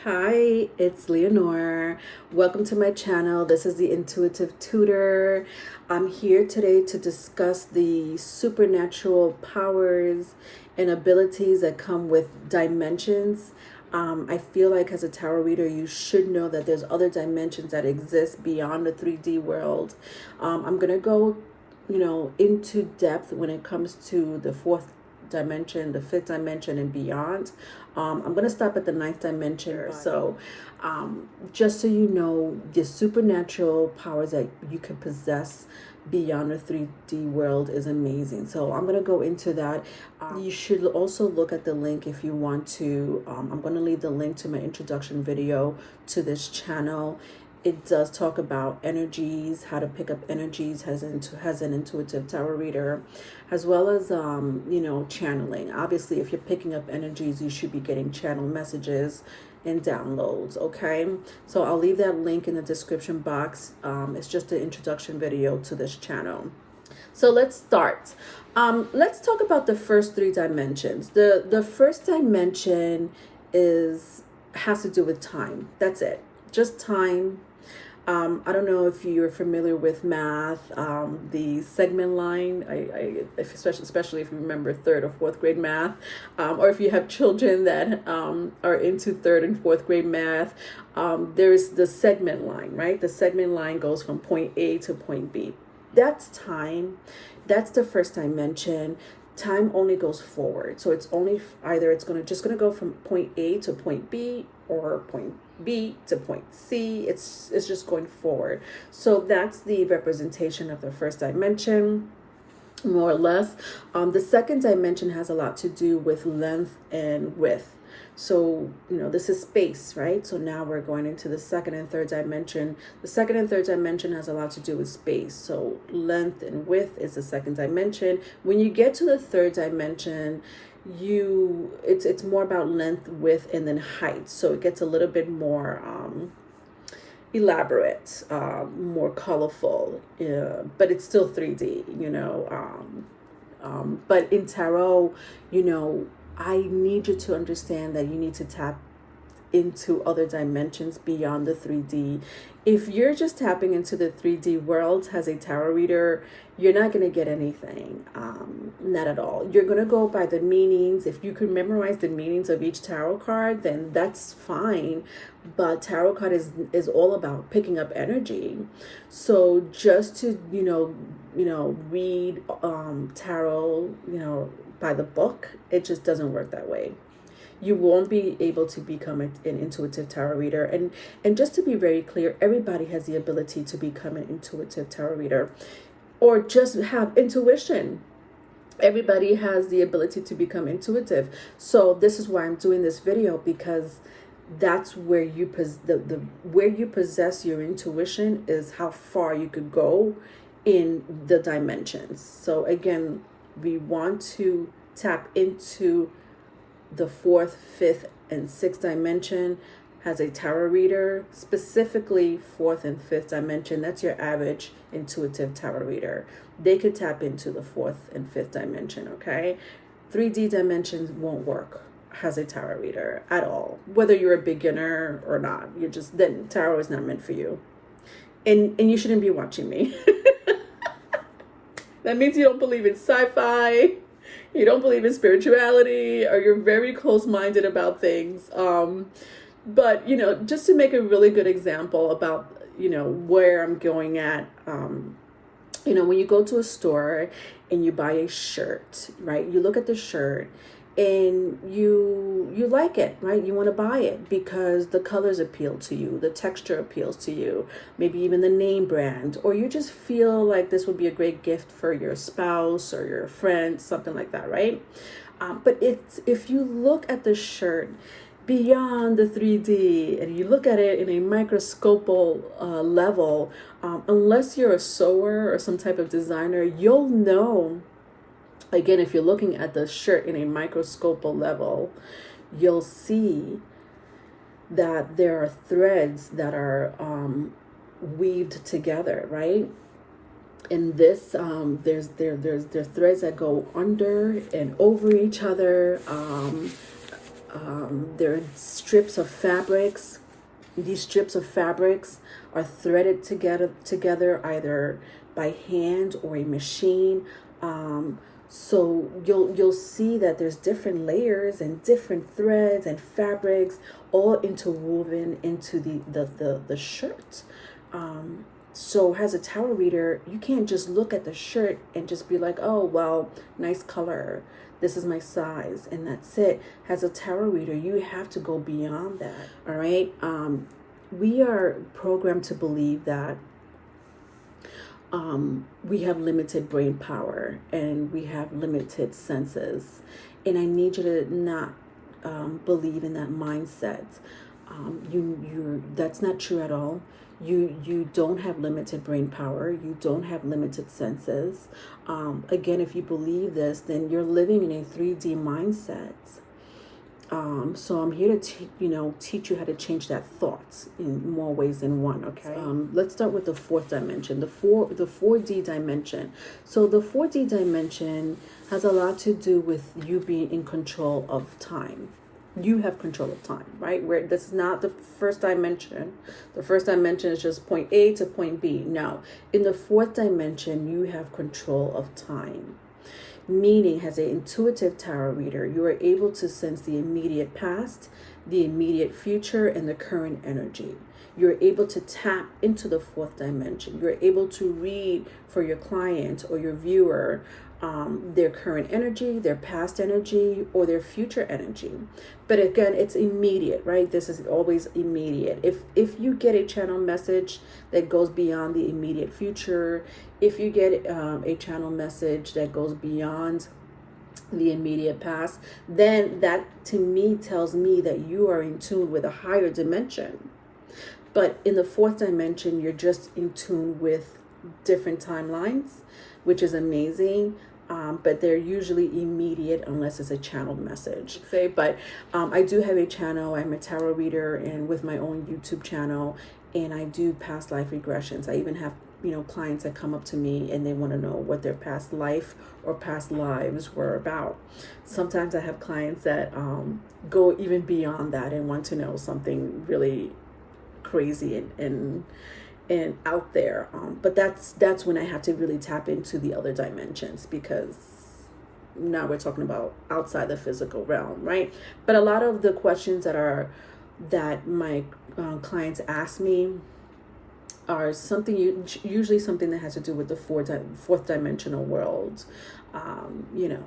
Hi, it's Leonore. Welcome to my channel. This is the Intuitive Tutor. I'm here today to discuss the supernatural powers and abilities that come with dimensions. I feel like as a tarot reader, you should know that there's other dimensions that exist beyond the 3D world. I'm going to go, into depth when it comes to the fourth dimension, the fifth dimension, and beyond. I'm going to stop at the ninth dimension. So just so you know, the supernatural powers that you can possess beyond the 3D world is amazing. So I'm going to go into that. You should also look at the link if you want to. I'm going to leave the link to my introduction video to this channel. It does talk about energies, how to pick up energies as an intuitive tarot reader, as well as, channeling. Obviously, if you're picking up energies, you should be getting channel messages and downloads, okay? So I'll leave that link in the description box. It's just an introduction video to this channel. So let's start. Let's talk about the first three dimensions. The first dimension has to do with time. That's it. Just time. I don't know if you're familiar with math, the segment line, especially if you remember third or fourth grade math, or if you have children that are into third and fourth grade math, there's the segment line, right? The segment line goes from point A to point B. That's time. That's the first dimension. Time only goes forward. So it's only either it's just going to go from point A to point B, or point B to point C. It's just going forward. So that's the representation of the first dimension, more or less. The second dimension has a lot to do with length and width. So, this is space, right? So now we're going into the second and third dimension. The second and third dimension has a lot to do with space. So length and width is the second dimension. When you get to the third dimension, it's more about length, width, and then height. So it gets a little bit more elaborate, more colorful, but it's still 3D, but in tarot, I need you to understand that you need to tap into other dimensions beyond the 3D. If you're just tapping into the 3D world as a tarot reader, you're not going to get anything. Not at all. You're going to go by the meanings. If you can memorize the meanings of each tarot card, then that's fine. But tarot card is all about picking up energy. So just to, read tarot, by the book, it just doesn't work that way. You won't be able to become an intuitive tarot reader. And just to be very clear, everybody has the ability to become an intuitive tarot reader or just have intuition. Everybody has the ability to become intuitive. So this is why I'm doing this video, because that's where where you possess your intuition is how far you could go in the dimensions. So again, we want to tap into the fourth, fifth, and sixth dimension as a tarot reader, specifically fourth and fifth dimension. That's your average intuitive tarot reader. They could tap into the fourth and fifth dimension, okay? 3D dimensions won't work as a tarot reader at all. Whether you're a beginner or not, then tarot is not meant for you. And you shouldn't be watching me. That means you don't believe in sci-fi, you don't believe in spirituality, or you're very close-minded about things. But, just to make a really good example about, where I'm going at, when you go to a store and you buy a shirt, right? You look at the shirt and you like it, right? You want to buy it because the colors appeal to you, the texture appeals to you, maybe even the name brand, or you just feel like this would be a great gift for your spouse or your friend, something like that, right? But if you look at the shirt beyond the 3D and you look at it in a microscopic level, unless you're a sewer or some type of designer, you'll know. Again, if you're looking at the shirt in a microscopic level, you'll see that there are threads that are weaved together, right? And this, there's threads that go under and over each other. There are strips of fabrics. These strips of fabrics are threaded together either by hand or a machine. So you'll see that there's different layers and different threads and fabrics all interwoven into the shirt. So as a tarot reader, you can't just look at the shirt and just be like, oh, well, nice color. This is my size, and that's it. As a tarot reader, you have to go beyond that. All right. We are programmed to believe that we have limited brain power and we have limited senses. And I need you to not believe in that mindset. That's not true at all. You don't have limited brain power. You don't have limited senses. Again, if you believe this, then you're living in a 3D mindset. So I'm here to teach you how to change that thought in more ways than one. Okay. Let's start with the fourth dimension, the 4D dimension. So the 4D dimension has a lot to do with you being in control of time. You have control of time, right? Where this is not the first dimension. The first dimension is just point A to point B. No, in the fourth dimension, you have control of time. Meaning, as an intuitive tarot reader, you are able to sense the immediate past, the immediate future, and the current energy. You're able to tap into the fourth dimension. You're able to read for your client or your viewer their current energy, their past energy, or their future energy. But again, it's immediate, right? This is always immediate. If you get a channel message that goes beyond the immediate future, if you get a channel message that goes beyond the immediate past, then that to me tells me that you are in tune with a higher dimension. But in the fourth dimension, you're just in tune with different timelines, which is amazing. But they're usually immediate unless it's a channeled message. But I do have a channel. I'm a tarot reader and with my own YouTube channel, and I do past life regressions. I even have clients that come up to me and they want to know what their past life or past lives were about. Sometimes I have clients that go even beyond that and want to know something really crazy and out there, but that's when I have to really tap into the other dimensions, because now we're talking about outside the physical realm, right? But a lot of the questions that my clients ask me are usually something that has to do with the fourth dimensional world, and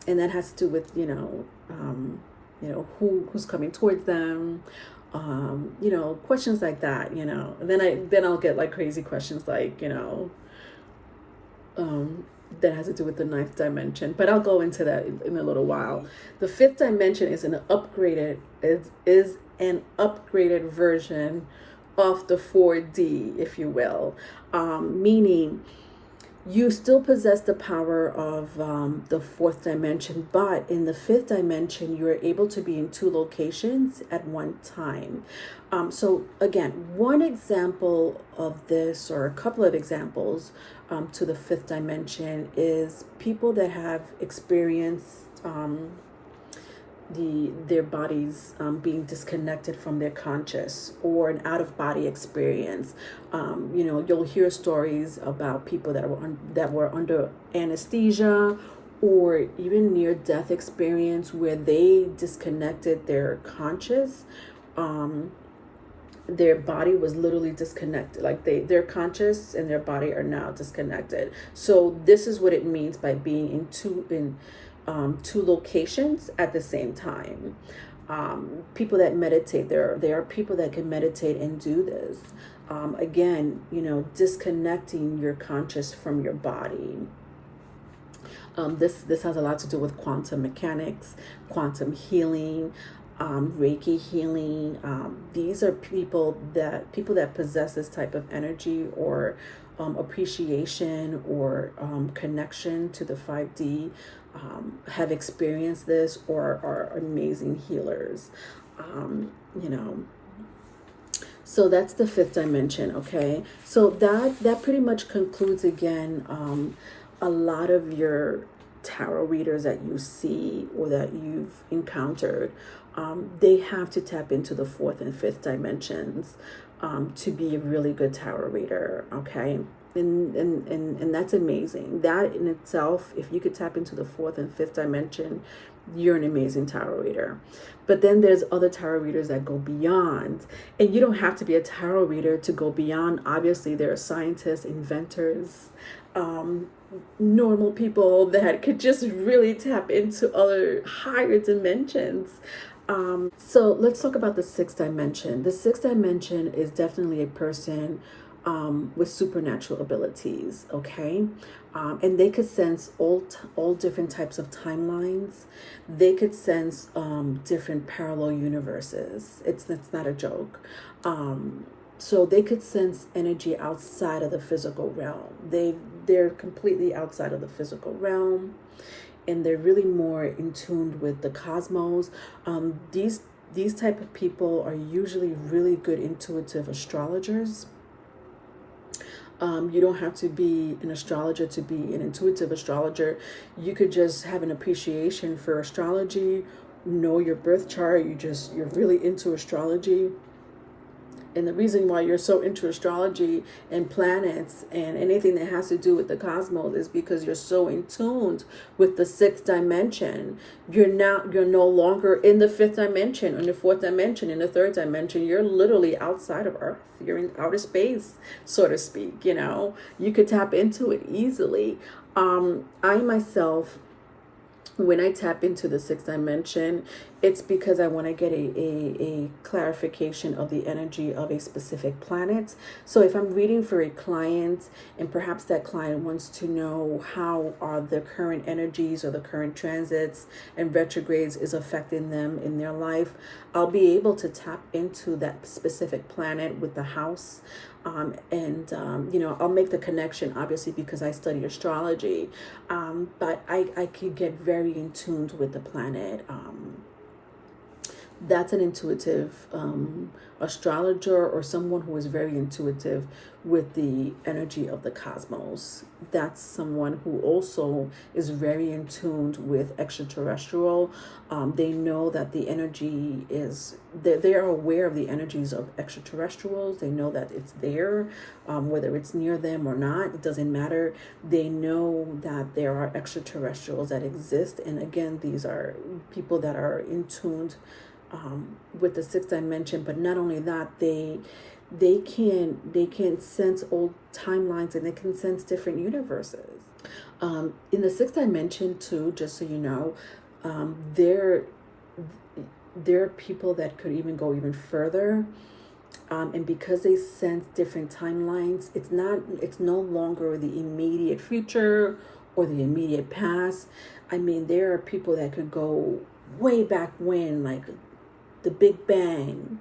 that has to do with who's coming towards them. Questions like that, and then I'll get like crazy questions like, that has to do with the ninth dimension, but I'll go into that in a little while. The fifth dimension is an upgraded version of the 4D, if you will, meaning you still possess the power of the fourth dimension, but in the fifth dimension, you are able to be in 2 locations at one time. So again, one example of this, or a couple of examples to the fifth dimension, is people that have experienced their bodies being disconnected from their conscious, or an out-of-body experience. You'll hear stories about people that were under anesthesia, or even near-death experience where they disconnected their conscious. Their body was literally disconnected, like their conscious and their body are now disconnected. So this is what it means by being in two locations at the same time. People that meditate, there are people that can meditate and do this. Again, disconnecting your conscious from your body. This has a lot to do with quantum mechanics, quantum healing, Reiki healing. These are people that possess this type of energy, or appreciation, or connection to the 5D, have experienced this, or are amazing healers. So that's the fifth dimension. Okay, so that pretty much concludes again a lot of your tarot readers that you see or that you've encountered, they have to tap into the fourth and fifth dimensions to be a really good tarot reader, okay? And that's amazing. That in itself, if you could tap into the fourth and fifth dimension, you're an amazing tarot reader. But then there's other tarot readers that go beyond, and you don't have to be a tarot reader to go beyond. Obviously, there are scientists, inventors, normal people that could just really tap into other higher dimensions. So let's talk about the sixth dimension. The sixth dimension is definitely a person with supernatural abilities, okay? And they could sense all different types of timelines. They could sense different parallel universes. It's not a joke. So they could sense energy outside of the physical realm. They're completely outside of the physical realm, and they're really more in tune with the cosmos. These type of people are usually really good intuitive astrologers. You don't have to be an astrologer to be an intuitive astrologer. You could just have an appreciation for astrology, know your birth chart. You're really into astrology. And the reason why you're so into astrology and planets and anything that has to do with the cosmos is because you're so in tune with the sixth dimension. You're no longer in the fifth dimension, in the fourth dimension, in the third dimension. You're literally outside of Earth. You're in outer space, so to speak. You know, you could tap into it easily. I myself, when I tap into the sixth dimension, it's because I want to get a clarification of the energy of a specific planet. So if I'm reading for a client and perhaps that client wants to know how are the current energies or the current transits and retrogrades is affecting them in their life, I'll be able to tap into that specific planet with the house. I'll make the connection, obviously, because I study astrology, but I could get very in tune with the planet. That's an intuitive astrologer or someone who is very intuitive with the energy of the cosmos. That's someone who also is very in tune with extraterrestrial. They know that the energy is, they are aware of the energies of extraterrestrials. They know that it's there, whether it's near them or not, it doesn't matter. They know that there are extraterrestrials that exist. And again, these are people that are in tune with the sixth dimension. But not only that, they can sense old timelines, and they can sense different universes. In the sixth dimension too, just so you know, there are people that could even go even further. And because they sense different timelines, it's no longer the immediate future or the immediate past. I mean, there are people that could go way back when, like the Big Bang,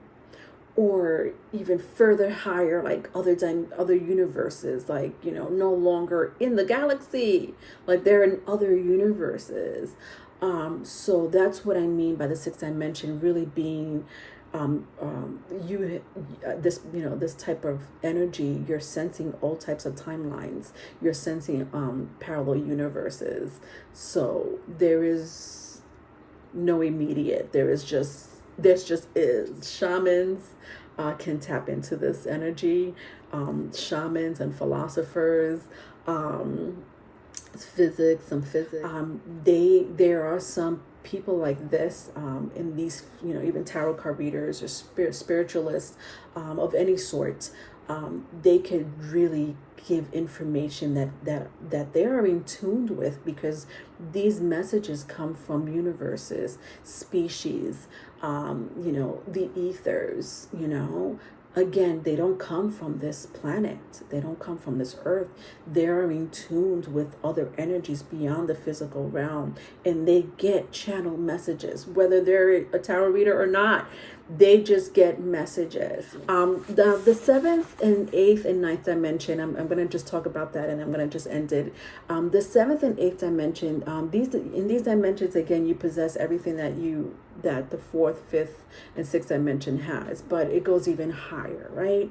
or even further higher, like other universes, like, you know, no longer in the galaxy, like they're in other universes. So that's what I mean by the sixth dimension really being this type of energy. You're sensing all types of timelines. You're sensing parallel universes. So there is no immediate. There's just is. Shamans can tap into this energy. Shamans and philosophers, some physics. There are some people like this in these, even tarot card readers or spiritualists of any sort. They could really give information that they are in tune with, because these messages come from universes, species, the ethers. Again, they don't come from this planet. They don't come from this earth. They're in tune with other energies beyond the physical realm, and they get channel messages, whether they're a tarot reader or not. They just get messages. The seventh and eighth and ninth dimension, I'm going to just talk about that, and I'm going to just end it. The seventh and eighth dimension, in these dimensions, again, you possess everything that the fourth, fifth, and sixth dimension has, but it goes even higher, right?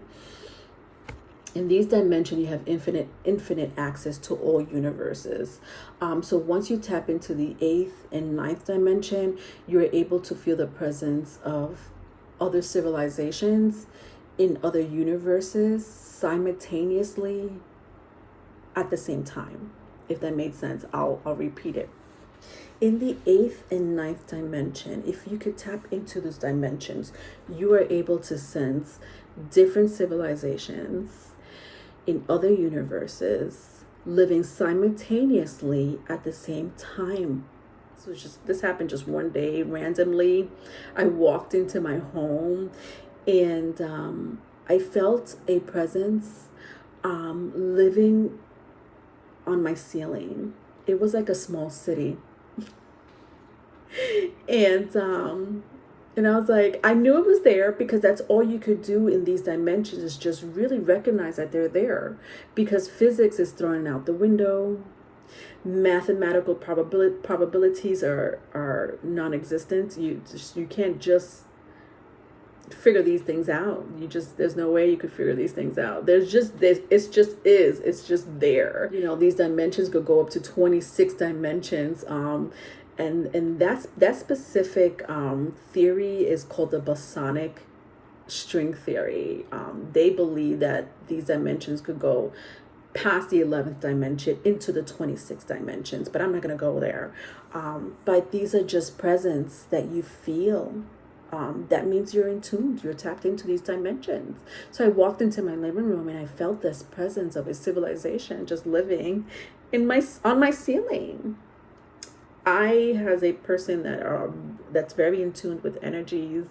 In these dimensions, you have infinite access to all universes. So once you tap into the 8th and ninth dimension, you're able to feel the presence of other civilizations in other universes simultaneously at the same time. If that made sense, I'll repeat it. In the 8th and ninth dimension, if you could tap into those dimensions, you are able to sense different civilizations in other universes living simultaneously at the same time. So this happened just one day randomly. I walked into my home and I felt a presence living on my ceiling. It was like a small city. And I was like, I knew it was there because that's all you could do in these dimensions is just really recognize that they're there, because physics is thrown out the window. Mathematical probabilities are non-existent. You can't just figure these things out. There's no way you could figure these things out. It's just there. These dimensions could go up to 26 dimensions. And that specific theory is called the bosonic string theory. They believe that these dimensions could go past the 11th dimension into the 26 dimensions, but I'm not going to go there. But these are just presence that you feel. That means you're in tune, you're tapped into these dimensions. So I walked into my living room and I felt this presence of a civilization just living on my ceiling. I, as a person that's very in tune with energies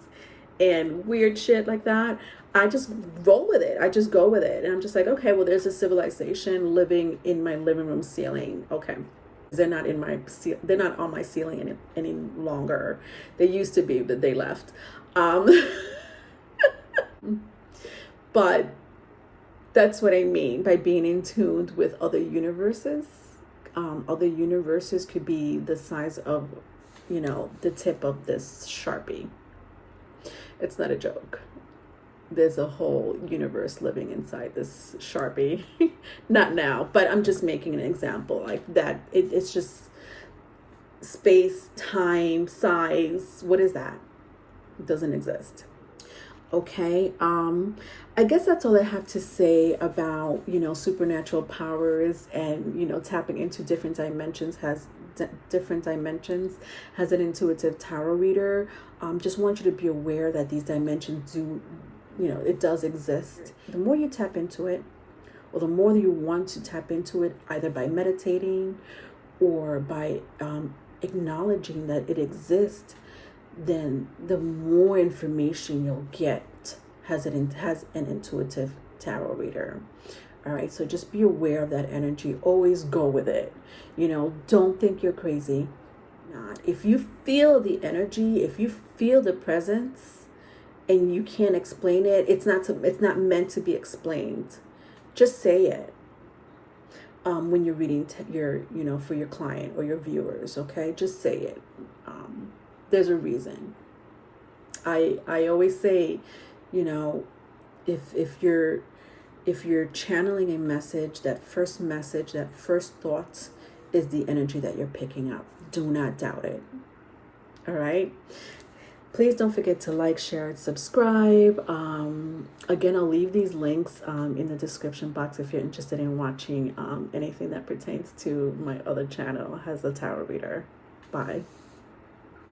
and weird shit like that, I just roll with it. I just go with it. And I'm just like, okay, well, there's a civilization living in my living room ceiling. Okay. They're not on my ceiling any longer. They used to be, but they left. But that's what I mean by being in tune with other universes. Other universes could be the size of, the tip of this Sharpie. It's not a joke. There's a whole universe living inside this Sharpie. Not now, but I'm just making an example like that. It's just space, time, size. What is that? It doesn't exist. Okay, I guess that's all I have to say about, supernatural powers and, tapping into different dimensions has an intuitive tarot reader. Just want you to be aware that these dimensions it does exist. The more you tap into it, or the more you want to tap into it, either by meditating or by acknowledging that it exists, then the more information you'll get as an intuitive tarot reader. All right, so just be aware of that energy. Always go with it. Don't think you're crazy. Not. If you feel the energy, if you feel the presence, and you can't explain it, it's not meant to be explained. Just say it. When you're reading for your client or your viewers, okay, just say it. There's a reason. I always say, if you're channeling a message, that first thought is the energy that you're picking up. Do not doubt it. All right. Please don't forget to like, share, and subscribe. Again, I'll leave these links in the description box if you're interested in watching anything that pertains to my other channel as a tarot reader. Bye.